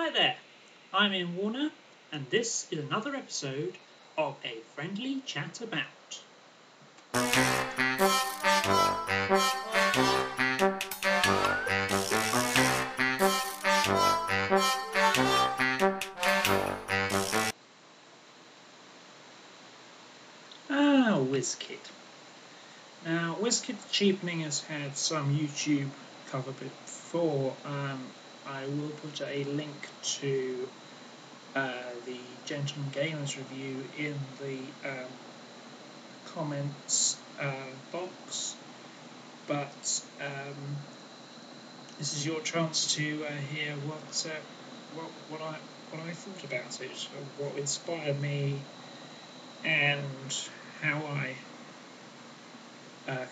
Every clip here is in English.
Hi there, I'm Ian Warner, and this is another episode of A Friendly Chat About. Wizkid. Now, Wizkid-The Cheapening has had some YouTube cover before. I will put a link to the Gentleman Gamers review in the comments box, but this is your chance to hear what I thought about it, what inspired me, and how I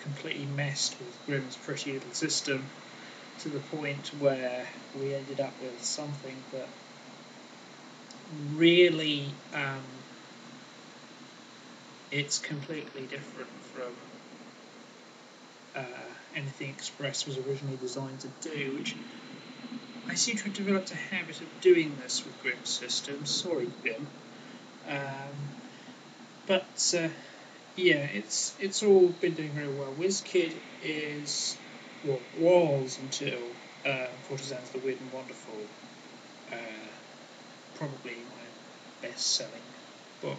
completely messed with Grimm's pretty little system to the point where we ended up with something that really it's completely different from anything Express was originally designed to do, which I seem to have developed a habit of doing this with Grimm's systems. Sorry, Grimm. But yeah, it's all been doing very well. Wizkid is, well, was until Courtesans the Weird and Wonderful, probably my best-selling book.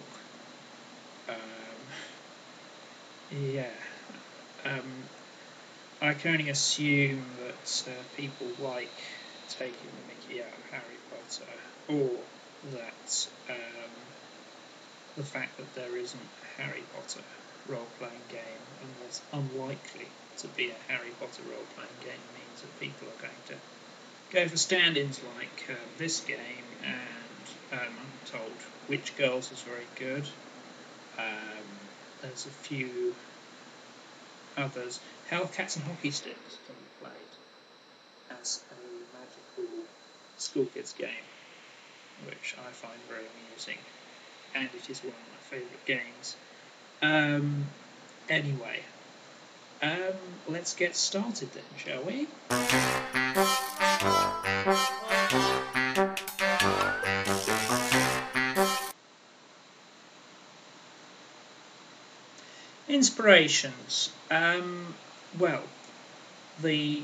I can only assume that people like taking the Mickey out of Harry Potter, or that the fact that there isn't a Harry Potter role-playing game, and there's unlikely to be a Harry Potter role-playing game, means that people are going to go for stand-ins like this game, and I'm told Witch Girls is very good. There's a few others. Hellcats and Hockey Sticks can be played as a magical school kids game, which I find very amusing, and it is one of my favourite games. Anyway, let's get started then, shall we? Inspirations. Well, the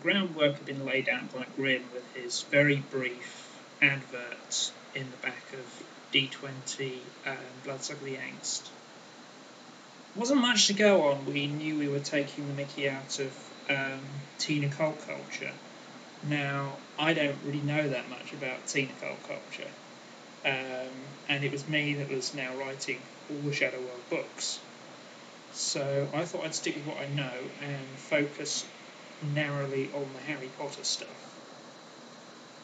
groundwork had been laid out by Grimm with his very brief advert in the back of D20 Bloodsucker the Angst. Wasn't much to go on. We knew we were taking the Mickey out of teen occult culture. Now, I don't really know that much about teen occult culture, and it was me that was now writing all the Shadow World books. So I thought I'd stick with what I know and focus narrowly on the Harry Potter stuff,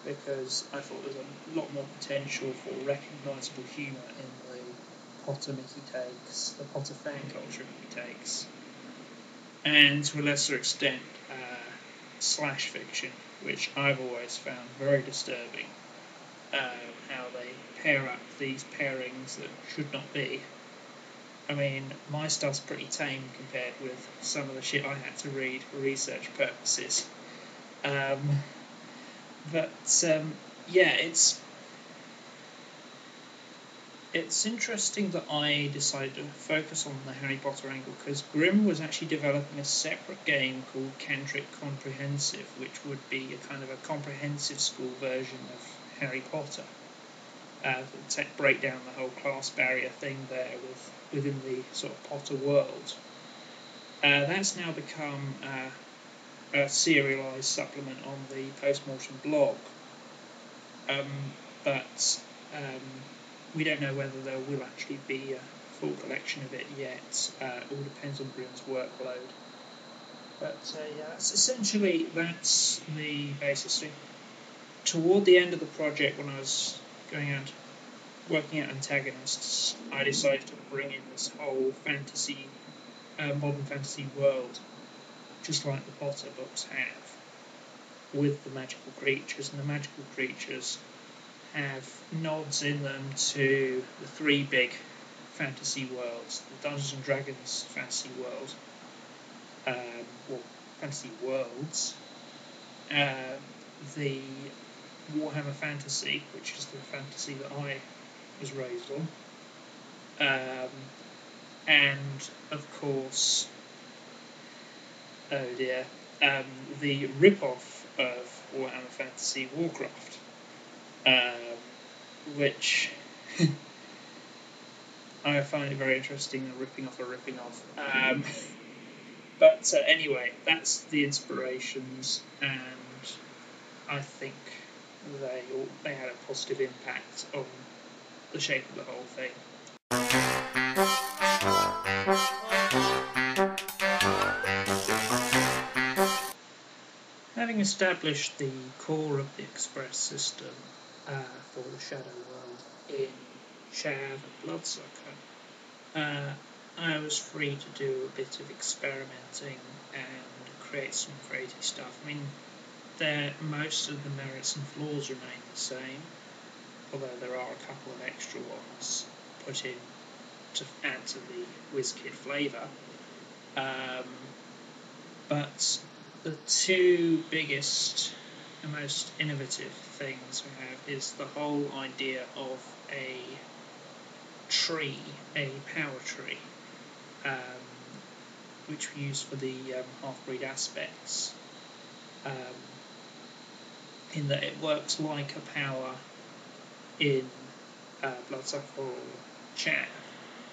because I thought there's a lot more potential for recognisable humour in the Potter Mickey takes, the Potter fan culture Mickey takes, and to a lesser extent slash fiction, which I've always found very disturbing, how they pair up these pairings that should not be. I mean, my stuff's pretty tame compared with some of the shit I had to read for research purposes. Yeah, it's interesting that I decided to focus on the Harry Potter angle, because Grimm was actually developing a separate game called Cantrip Comprehensive, which would be a kind of a comprehensive school version of Harry Potter. Break down the whole class barrier thing there within the sort of Potter world. That's now become a serialised supplement on the Postmortem blog, but we don't know whether there will actually be a full collection of it yet. It all depends on Grimm's workload. But yeah, that's the basis thing. Toward the end of the project, when I was working out antagonists, I decided to bring in this whole fantasy, modern fantasy world, just like the Potter books have, with the magical creatures, and the magical creatures have nods in them to the three big fantasy worlds: the Dungeons and Dragons fantasy world, fantasy worlds, the Warhammer Fantasy, which is the fantasy that I was raised on. And, of course, oh dear, the rip-off of Warhammer Fantasy, Warcraft, which I find it very interesting, a ripping off a ripping off. But anyway, that's the inspirations, and I think they had a positive impact on the shape of the whole thing. Having established the core of the Express system for the Shadow World in Shav and Bloodsucker, I was free to do a bit of experimenting and create some creative stuff. I mean, most of the merits and flaws remain the same, although there are a couple of extra ones put in to add to the Wizkid flavour. But the two biggest and most innovative things we have is the whole idea of a tree, a power tree, which we use for the half-breed aspects, in that it works like a power in Bloodsucker or Chav.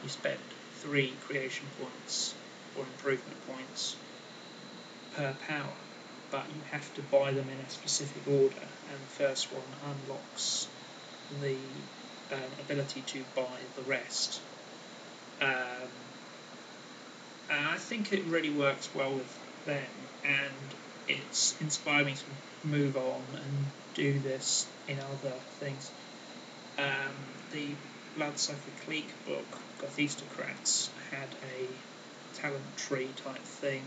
You spend 3 creation points or improvement points per power, but you have to buy them in a specific order, and the first one unlocks the ability to buy the rest. And I think it really works well with them, and it's inspired me to move on and do this in other things. The Bloodsucker Clique book, Gothistocrats, had a talent tree type thing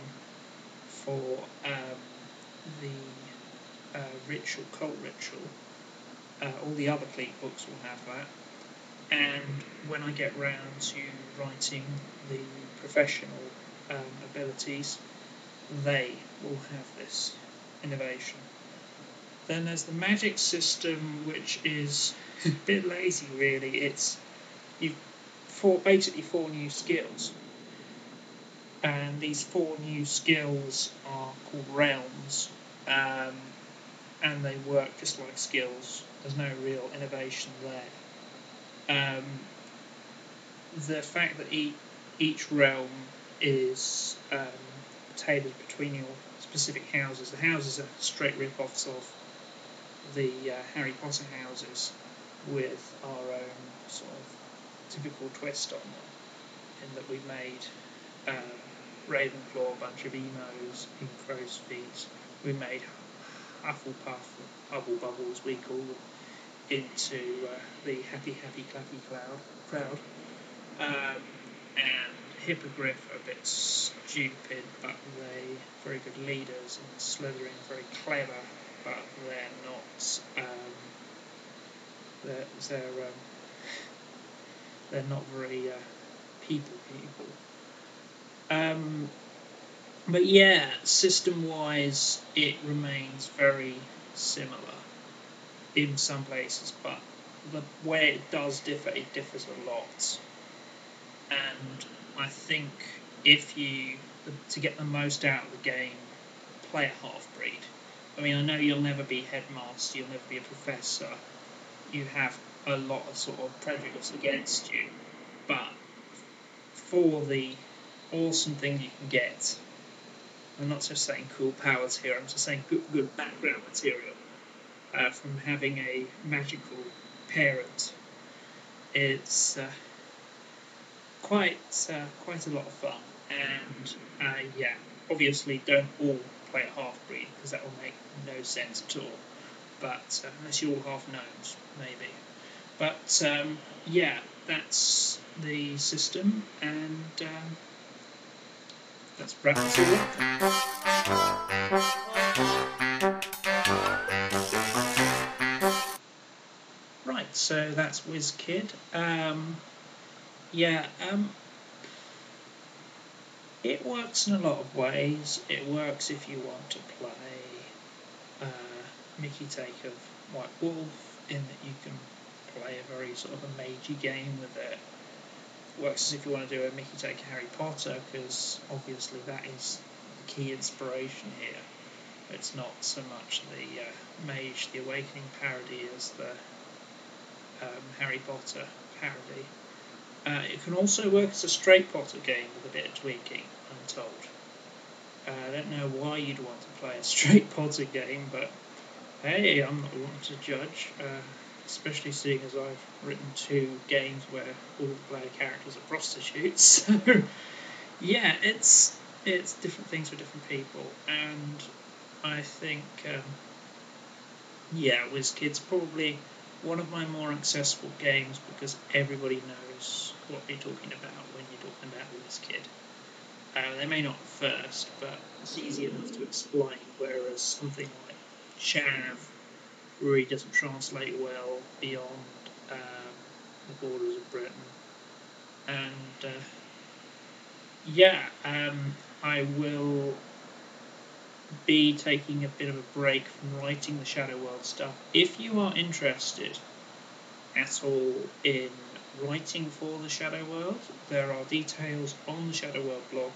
for the cult ritual. All the other Clique books will have that. And when I get round to writing the professional abilities, they will have this innovation. Then there's the magic system, which is a bit lazy really. It's basically 4 new skills, and these 4 new skills are called realms, and they work just like skills. There's no real innovation there. The fact that each realm is tailored between your specific houses. The houses are straight rip-offs of the Harry Potter houses, with our own sort of typical twist on them, in that we made Ravenclaw a bunch of emos in crow's feet. We made Hufflepuff, Hubble Bubble as we call them, into the Happy Happy Clappy crowd. And Hippogriff are a bit stupid, but they're very good leaders, and Slytherin very clever, but they're not. They're not very people. But yeah, system-wise, it remains very similar in some places, but the way it does differ, it differs a lot. And I think to get the most out of the game, play a half-breed. I mean, I know you'll never be headmaster, you'll never be a professor, you have a lot of sort of prejudice against you, but for the awesome things you can get, I'm not just saying cool powers here, I'm just saying good background material from having a magical parent. It's quite a lot of fun, and yeah, obviously don't all play a half-breed, because that will make no sense at all, but unless you're all half-gnomes, maybe. But yeah, that's the system, and let's wrap this all up. Right, so that's Wizkid. Yeah, it works in a lot of ways. It works if you want to play Mickey take of White Wolf, in that you can play a very sort of a magey game with it. Works as if you want to do a Mickey take of Harry Potter, because obviously that is the key inspiration here. It's not so much the Mage the Awakening parody as the Harry Potter parody. It can also work as a straight Potter game with a bit of tweaking, I'm told. I don't know why you'd want to play a straight Potter game, but hey, I'm not one to judge, especially seeing as I've written 2 games where all the player characters are prostitutes. So, yeah, it's different things for different people, and I think, Wizkid's probably one of my more accessible games because everybody knows what you're talking about when you're talking about Wizkid. They may not at first, but it's easy enough to explain, whereas something like Chav really doesn't translate well beyond the borders of Britain. And I will be taking a bit of a break from writing the Shadow World stuff. If you are interested at all in writing for the Shadow World, there are details on the Shadow World blog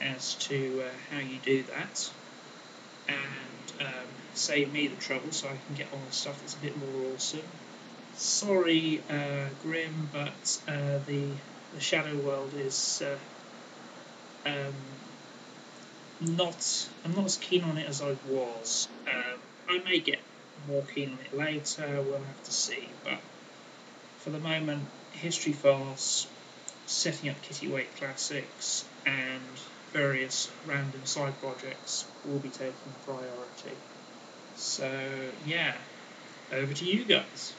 as to how you do that, and save me the trouble so I can get on with stuff that's a bit more awesome. Sorry, Grim, but the Shadow World is I'm not as keen on it as I was. I may get more keen on it later, we'll have to see, but for the moment, History Farce, setting up Kitty-Wake Classics, and various random side projects will be taking priority. So, yeah, over to you guys.